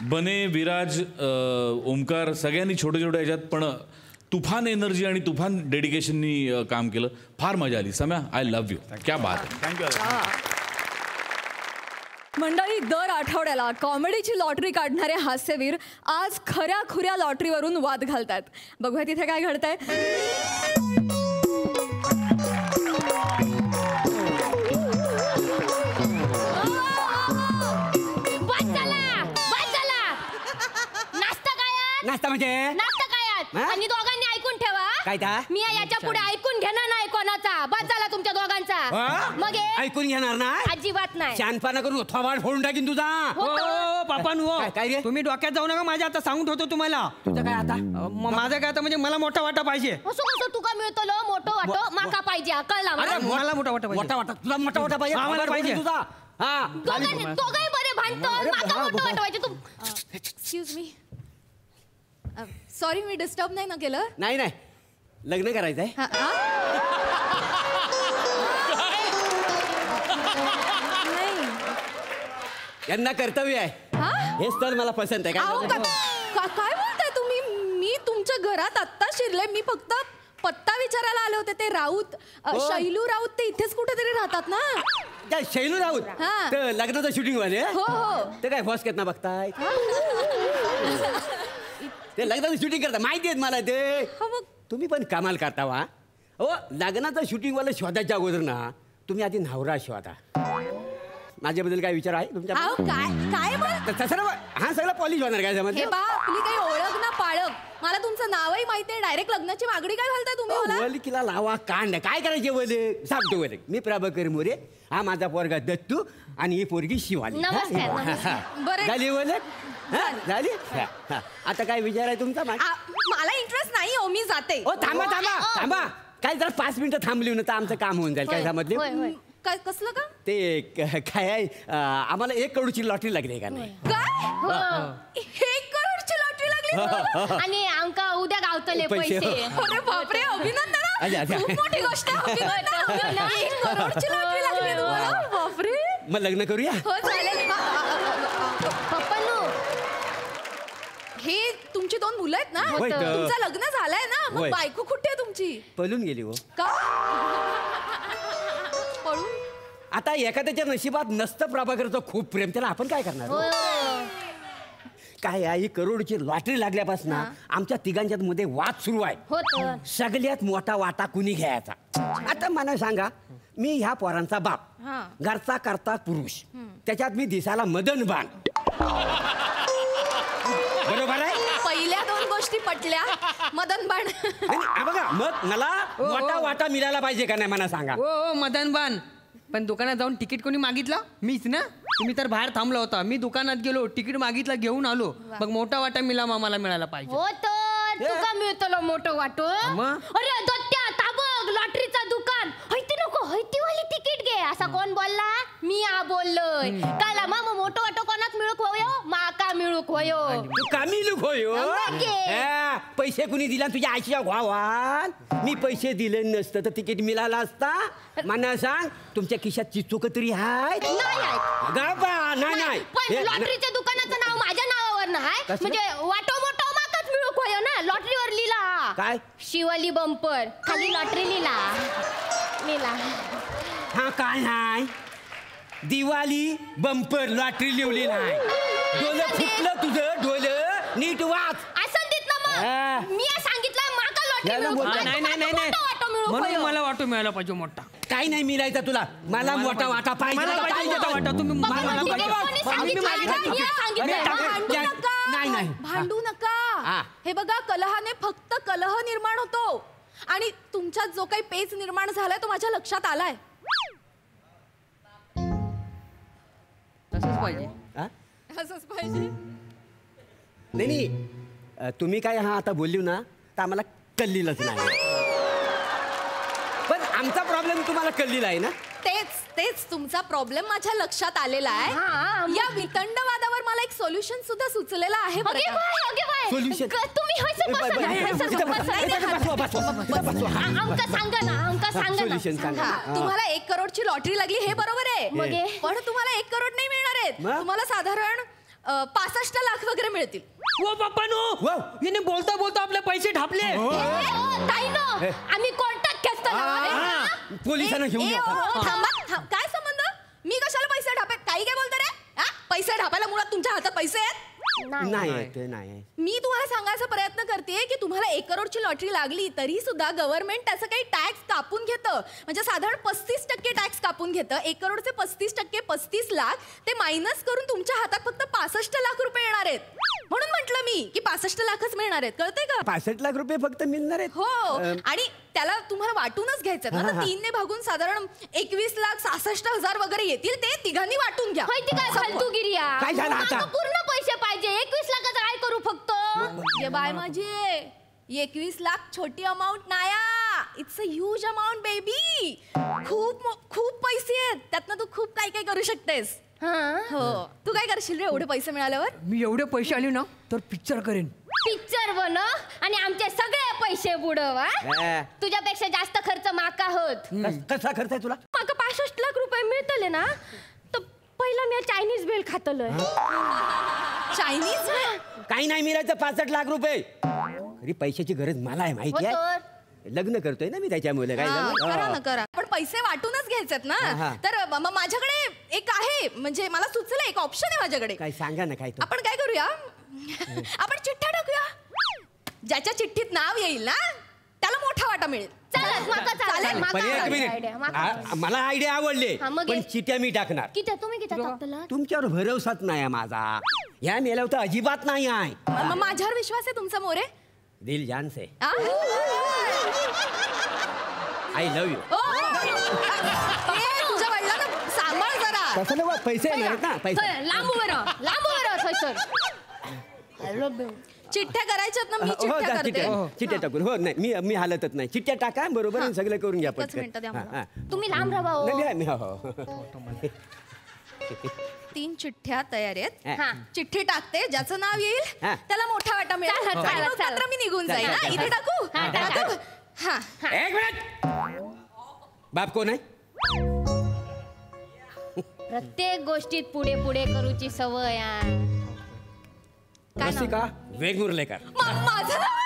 बने, विराज, ओमकार सगळ्यांनी छोट्या छोट्या ह्याच्यात पण तुफान एनर्जी आणि तुफान डेडिकेशननी काम केलं. फार मजा आली. सम्या आय लव्ह यू. क्या बात. थँक्यू. मंडळी, दर आठवड्याला कॉमेडीची लॉटरी काढणारे हास्यवीर आज खऱ्या खुऱ्या लॉटरीवरून वाद घालतात. बघूया तिथे काय घडतंय. नाश्ता म्हणजे नाश्ता काय आणि दोघांनी ऐकून ठेवा. काय मी याच्या पुढे ऐकून घेणार नाही कोणाचा. बस झाला तुमच्या दोघांचा. मग ऐकून घेणार ना? अजिबात नाही. शानपणा करून थोबाड फोडून टाकीन तुझा. पापान काय तुम्ही डोक्यात जाऊ नका माझ्या. आता सांगून ठेवतो तुम्हाला. तुझं काय आता? माझं काय आता म्हणजे मला मोठा वाटा पाहिजे. असं कसं तुका मिळतो लो मोठं वाटो माका पाहिजे. कळला मला. मला मोठा वाटा पाहिजे. मोठा वाटा तुझा मोठा वाटा पाहिजे. आम्हाला पाहिजे तुझा. हा दोघंही बरे भांडतो. माका मोठं वाटा पाहिजे. तू एक्सक्यूज मी, सॉरी मी डिस्टर्ब नाही ना केलं? नाही नाही, लग्न करायचंय. नाही, यांना कर्तव्य आहे. हेच तर मला पसंत आहे. काय बोलताय तुम्ही? मी तुमच्या घरात आत्ता शिरले. मी फक्त पत्ता विचारायला आले होते. ते राऊत, शैलू राऊत, ते इथेच कुठेतरी राहतात ना. काय शैलू राऊत? तर लग्नाचं शूटिंग वाले. हो हो. ते काय फॉस घेत ना बघताय. ते लग्नाचं शूटिंग करता माहिती आहेत मला ते. तुम्ही पण कमाल करता वा. हो, लग्नाचं शूटिंग वाला शोधायच्या अगोदर ना तुम्ही आधी नवरा शोधा. माझ्याबद्दल काय विचार आहे तुमच्या? काय तसं हा सगळं पॉलिश होणार काय समज. आपली काही ओळख ना पाळख. मला तुमचं नावही माहिती आहे. डायरेक्ट लग्नाची मागणी काय घालताय तुम्ही मला? वलिकीला लावा कांड. काय करायचे वले सांगतो वले. मी प्रभाकर मोरे. हा माझा पोरगा दत्तू आणि ही पोरगी शिवाली. झाली वले? झाली. आता काय विचार आहे तुमचा? मला इंटरेस्ट नाही हो, मी जाते. ओ थांबा थांबा थांबा. काय जरा 5 मिनिटं थांबली ना तर आमचं काम होऊन जाईल. काय समजले? कसलं का? ते काय आहे, आम्हाला 1 करोडची लॉटरी लागली का नाही? काय? 1 करोडची लॉटरी लागली? आणि आमका उद्या गावतले पैसे. अरे बापरे, अभिनंदन. खूप मोठी गोष्ट आहे. 1 करोडची लॉटरी लागली तुम्हाला? बापरे. मग लग्न करूया? हो चालेल. पप्पांनो, हे तुमची 2 मुलं आहेत ना? तुमचं लग्न झालंय ना? मग बायको कुठे आहे तुमची? पळून गेली हो. का? पळून? आता एखाद्याच्या नशिबात नसतं प्रभाकरचं खूप प्रेम, त्याला आपण काय करणार? काय आहे, करोडची लॉटरी लागल्यापासून आमच्या तिघांच्यात मध्ये वाद सुरू आहे. सगळ्यात मोठा वाटा कुणी घ्यायचा? आता मला सांगा, मी ह्या पोरांचा बाप, घरचा करता पुरुष, त्याच्यात मी दिसायला मदन बाण. बरोबर आहे? पहिल्या 2 गोष्टी पटल्या. मदन बाण. बघा, मग मला मोठा वाटा मिळायला पाहिजे का नाही मला सांगा. हो मदन बाण. पण दुकानात जाऊन तिकीट कोणी मागितलं? मीच ना. तुम्ही तर बाहेर थांबला होता. मी दुकानात गेलो, तिकीट मागितलं, घेऊन आलो. मग मोठा वाटा मला मिळाला पाहिजे. हो तर तुका मिळतो मोठं वाटो. अरे दत्त्या ताबग लॉटरीचा दुकान. हैती नको, हैतीवाली तिकीट घे. असा कोण बोलला? मी बोललोय. काला मामा मोठो वाटो कोणाक मिळूक होयो? माका मिळूक होयो. का मिळूक होयो? पैसे कुणी दिला तुझ्या आईच्या भावान? मी पैसे दिले नसतं तर तिकीट मिळाला असता? मला सांग, तुमच्या खिशात चिचोक तरी हाय? नाही. पण लॉटरीच्या दुकानाचं नाव माझ्या नावावर नाही, म्हणजे वाटो मोठो माकाच मिळूक होयो ना. लॉटरीवर लिहिला काय? शिवली बंपर, खाली लॉटरी लिहिला. हा काय नाही, दिवाळी बंपर लॉटरी लिहिली नाही. डोलं फुटलं तुझं, डोलं नीट वाच. असं देत ना मग. मी सांगितलं माका लॉटरी मिळूक होयो. नाही म्हणून मला वाटो मिळाला पाहिजे मोठा. काही नाही मिळायचा तुला. मला मोठा वाटा पाहिजे. नाही भांडू नका. हे बघा, कलहाने फक्त कलह निर्माण होतो आणि तुमच्यात जो काही पेच निर्माण झालाय तो माझ्या लक्षात आलाय. तसंच पाहिजे. असंच पाहिजे. नाही तुम्ही काय आता बोलली ना तर आम्हाला कल्लीलच नाही. पण आमचा प्रॉब्लेम तुम्हाला कल्लीला आहे ना. तेच तुमचा प्रॉब्लेम माझ्या लक्षात आलेला आहे. या वितंडवादावर मला एक सोल्युशन सुद्धा सुचलेलं आहे. सोल्युशन सोल्युशन तुम्हाला 1 करोडची लॉटरी लागली हे बरोबर आहे, पण तुम्हाला 1 करोड नाही मिळणार आहेत. तुम्हाला साधारण 65 लाख वगैरे मिळतील. ओ बाप्पानो, याने बोलता बोलता आपले पैसे ढापले. आम्ही कॉन्टॅक्ट घेतला. पोलिसांना घेऊन काय संबंध? मी कशाला पैसे ढापेत? काही काय बोलता रे? पैसे ढापायला मुळात तुमच्या हातात पैसे आहेत? नाही. मी तुम्हाला सांगायचा प्रयत्न करते की तुम्हाला 1 करोडची लॉटरी लागली तरी सुद्धा गव्हर्नमेंट त्याचं काही टॅक्स कापून घेतं. म्हणजे साधारण 35% टॅक्स कापून घेतं. 1 करोडचे 35% 35 लाख ते मायनस करून तुमच्या हातात फक्त 65 लाख रुपये येणार आहेत. म्हणून म्हटलं मी की 65 लाखच मिळणार आहेत. कळतंय का? 65 लाख रुपये फक्त मिळणार आहेत. हो, आणि त्याला तुम्हाला वाटूनच घ्यायचं ना. 3 ने भागून साधारण 21,66,000 वगैरे येतील. ते तिघांनी वाटून घ्या. काय झालं आता? पूर्ण पैसे पाहिजे. 21 लाखाचं काय करू फक्त? ये बाय माझे, 21 लाख छोटी अमाऊंट नाया. It's a huge amount baby. खूप पैसे आहेत. त्यातनं तू खूप काय काय करू शकतेस. हो, तू काय करशील रे एवढे पैसे मिळाल्यावर? मी एवढे पैसे आले ना तर पिक्चर करेन. पिक्चर बनव आणि आमचे सगळे पैसे बुडव. तुझ्यापेक्षा जास्त खर्च माका होत. कसा खर्च आहे तुला? माका 65 लाख रुपये मिळतले ना तर पहिला मी चायनीज बेल खातलोय. चायनीज? काही नाही मिळायचं 65 लाख रुपये. खरी पैशाची गरज मला आहे, माहिती आहे. लग्न करतोय ना मी त्याच्यामुळे. काय करा पण पैसे वाटूनच घ्यायचेत ना. तर माझ्याकडे एक आहे, म्हणजे मला सुचलं एक ऑप्शन आहे माझ्याकडे. काय सांगा ना. काय आपण काय करूया, आपण चिठ्ठ्या टाकूया. ज्याच्या चिठ्ठीत नाव येईल ना त्याला मोठा वाटा मिळेल. मला आयडिया आवडले, पण चिट्या मी टाकणार. तुमच्यावर भरोसाच नाही माझा. या मेला तर अजिबात नाही आहे. माझ्यावर विश्वास आहे तुमचा मोरे? दिल जान से. I love you. तुझ्या वडिलांना सांभाळ जरा. कसं पैसे येणार ना. पैसे चिठ्ठ्या करायच्यात ना. मी चिठ्ठ्या करते. चिठ्ठ्या टाकून. हो नाही, मी हालतच नाही. चिठ्ठ्या टाका बरोबर, सगळं करून घ्या पटकन. तुम्ही लांब राहा. 3 चिठ्ठ्या तयार आहेत. चिठ्ठी टाकते, ज्याचं नाव येईल त्याला मोठा वाटा मिळेल. मी निघून जाईल. इथे टाकू. एक मिनिट. बाप कोण आहे? प्रत्येक गोष्टीत पुढे पुढे करूची सवय. रसिका वेगुर्लेकर. माझं नाव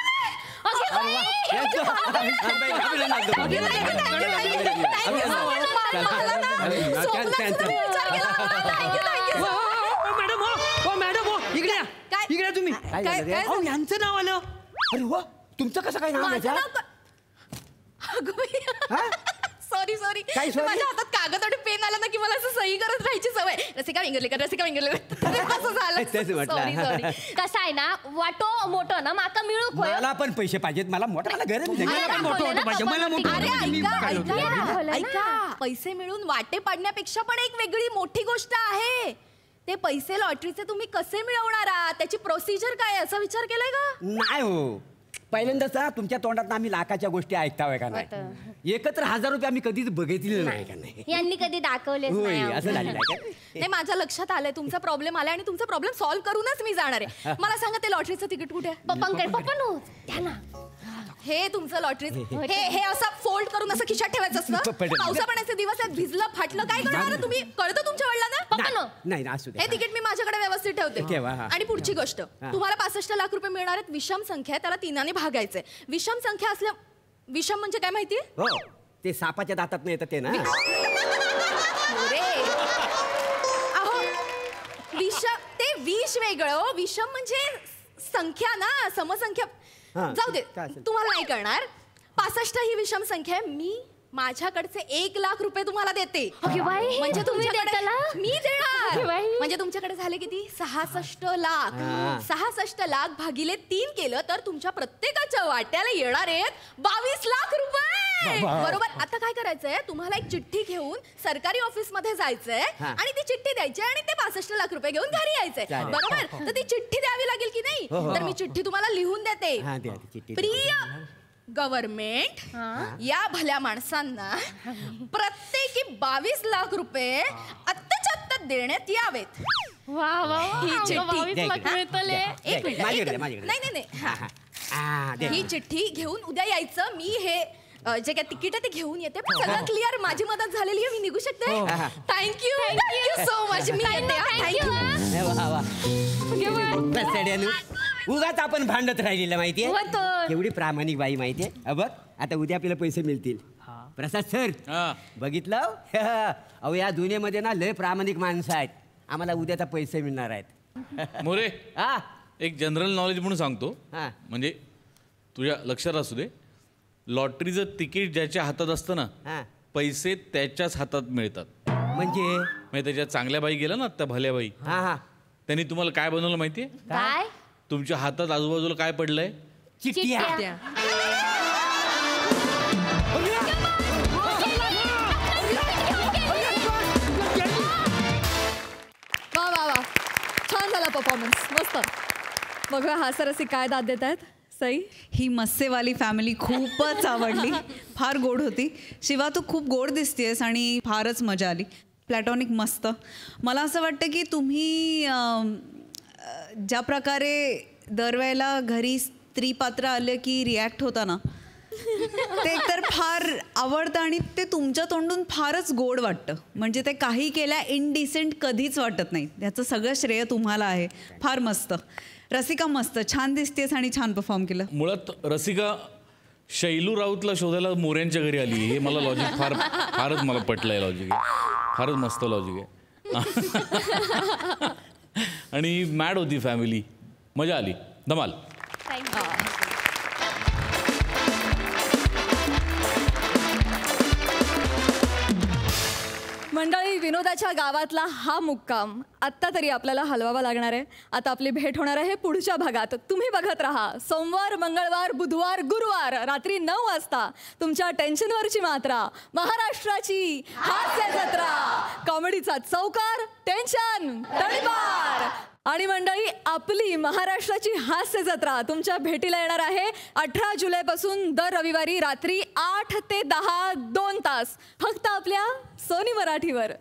इकडे तुम्ही. यांचं नाव आलं. अरे वा, तुमचं कसं काय नाव? सॉरी माझ्या हातात कागद आणि पेन आला ना की मला असं सही करत राहायची सवय. रसिका वेंगुर्लेकर. असं झालं. कसं आहे ना, वाटो मोठो ना माका मिळूक. मला पण पैसे पाहिजेत. मला मोठा गरज ऐका, पैसे मिळून वाटे पाडण्यापेक्षा पण एक वेगळी मोठी गोष्ट आहे. ते पैसे लॉटरीचे तुम्ही कसे मिळवणार आहात, त्याची प्रोसिजर काय, असा विचार केलाय का? नाही हो, पहिल्यांदाच ना तुमच्या तोंडात आम्ही लाखाच्या गोष्टी ऐकताय का नाही. एकत्र 1000 रुपये आम्ही कधीच बघितलेले नाही का नाही. यांनी कधी दाखवलेच होय नाही. असं झालेलं आहे का? नाही माझ्या लक्षात आलंय तुमचा प्रॉब्लेम आलाय आणि तुमचा प्रॉब्लेम सॉल्व्ह करूनच मी जाणार आहे. मला सांगा ते लॉटरीचं तिकीट कुठे आहे? पप्पांकडे. पप्पा नो द्या ना. हे तुमचं लॉटरी हे असं फोल्ड करून असं खिशात ठेवायचं असतं. पावसा पाण्याचे दिवस आहेत, भिजलं फाटलं काय करणार तुम्ही? कळतं तुमच्या वडिलांना? पप्पा नो नाही असू दे. हे तिकीट मी माझ्याकडे व्यवस्थित ठेवते. ठेवा, हा. आणि पुढची गोष्ट तुम्हाला 65 लाख रुपये मिळणार आहेत. विषम संख्या आहे, त्याला 3 भागायचंय. विषम संख्या असल्या विषम म्हणजे काय माहितीये? हो ते सापाच्या दातात नाही येतं ते ना. अहो विषम ते विष वेगळं. विषम म्हणजे संख्या ना, समसंख्या. जाऊ दे तुम्हाला नाही करणार. 65 ही विषम संख्या आहे. मी माझ्याकडचे 1 लाख रुपये तुम्हाला देते. म्हणजे तुमच्याकडे मी देणार. म्हणजे तुमच्याकडे झाले किती? 66 लाख. 66 लाख भागिले 3 केलं तर तुमच्या प्रत्येकाच्या वाट्याला येणार आहेत 22 लाख रुपये. बरोबर. आता काय करायचंय? तुम्हाला एक चिठ्ठी घेऊन सरकारी ऑफिस मध्ये जायचंय आणि ती चिठ्ठी द्यायची आणि ते 65 लाख रुपये घेऊन घरी यायचंय. बरोबर. तर ती चिठ्ठी द्यावी लागेल की नाही? तर मी चिठ्ठी तुम्हाला लिहून देते. प्रिय गव्हर्नमेंट, या भल्या माणसांना प्रत्येकी 22 लाख रुपये आत्ताच्या आत्ता देण्यात यावेत. ही चिठ्ठी एक मिनिट. नाही ही चिठ्ठी घेऊन उद्या यायचं. मी हे जे काय तिकीट आहे ते घेऊन येते. पण सगळं क्लिअर, माझी मदत झालेली आहे. मी निघू शकते. Thank you so much. मी येते. उगाच आपण भांडत राहिलेलं माहितीये. एवढी प्रामाणिक बाई माहितीये. बघ आता उद्या आपल्याला पैसे मिळतील. प्रसाद सर बघितलं. अहो या दुनियेमध्ये ना लय प्रामाणिक माणसं आहेत. आम्हाला उद्याचा पैसे मिळणार आहेत. मोरे एक जनरल नॉलेज म्हणून सांगतो, म्हणजे तुझ्या लक्षात असू दे. लॉटरीचं तिकीट ज्याच्या हातात असतं ना, पैसे त्याच्याच हातात मिळतात. म्हणजे त्याच्या चांगल्या बाई गेल्या ना, त्या भल्या बाई, त्यांनी तुम्हाला काय बनवलं माहितीये? काय? तुमच्या हातात आजूबाजूला काय पडलंय? चिठ्ठ्या. वा वा वा, छान झाला परफॉर्मन्स. मस्त. बघूया हास्यरसिक काय दाद देत आहेत. सई, ही मस्सेवाली फॅमिली खूपच आवडली. फार गोड होती. शिवा तू खूप गोड दिसतेस आणि फारच मजा आली. प्लॅटॉनिक मस्त. मला असं वाटतं की तुम्ही ज्या प्रकारे दरवेळेला घरी स्त्री पात्र आले की रिॲक्ट होता ना, ते एकतर फार आवडतं आणि ते तुमच्या तोंडून फारच गोड वाटतं. म्हणजे ते काही केल्या इनडिसेंट कधीच वाटत नाही. त्याचं सगळं श्रेय तुम्हाला आहे. फार मस्त. रसिका मस्त, छान दिसतेस आणि छान परफॉर्म केलं. मुळात रसिका शैलू राऊतला शोधायला मोऱ्यांच्या घरी आली. हे मला लॉजिक फारच मला पटलंय. लॉजिक फारच मस्त लॉजिक आहे. आणि मॅड होती फॅमिली. मजा आली. धमाल. मंडळी, विनोदाच्या गावातला हा मुक्काम आत्ता तरी आपल्याला हलवावा लागणार आहे. आता आपली भेट होणार आहे पुढच्या भागात. तुम्ही बघत राहा सोमवार, मंगळवार, बुधवार, गुरुवार रात्री 9 वाजता तुमच्या टेन्शनवरची मात्रा, महाराष्ट्राची हास्य जत्रा. कॉमेडीचा चौकार, टेन्शन तडीपार. आणि मंडळी, आपली महाराष्ट्राची हास्य जत्रा तुमच्या भेटीला येणार आहे 18 जुलैपासून दर रविवारी रात्री 8 ते 10 2 तास फक्त आपल्या सोनी मराठीवर.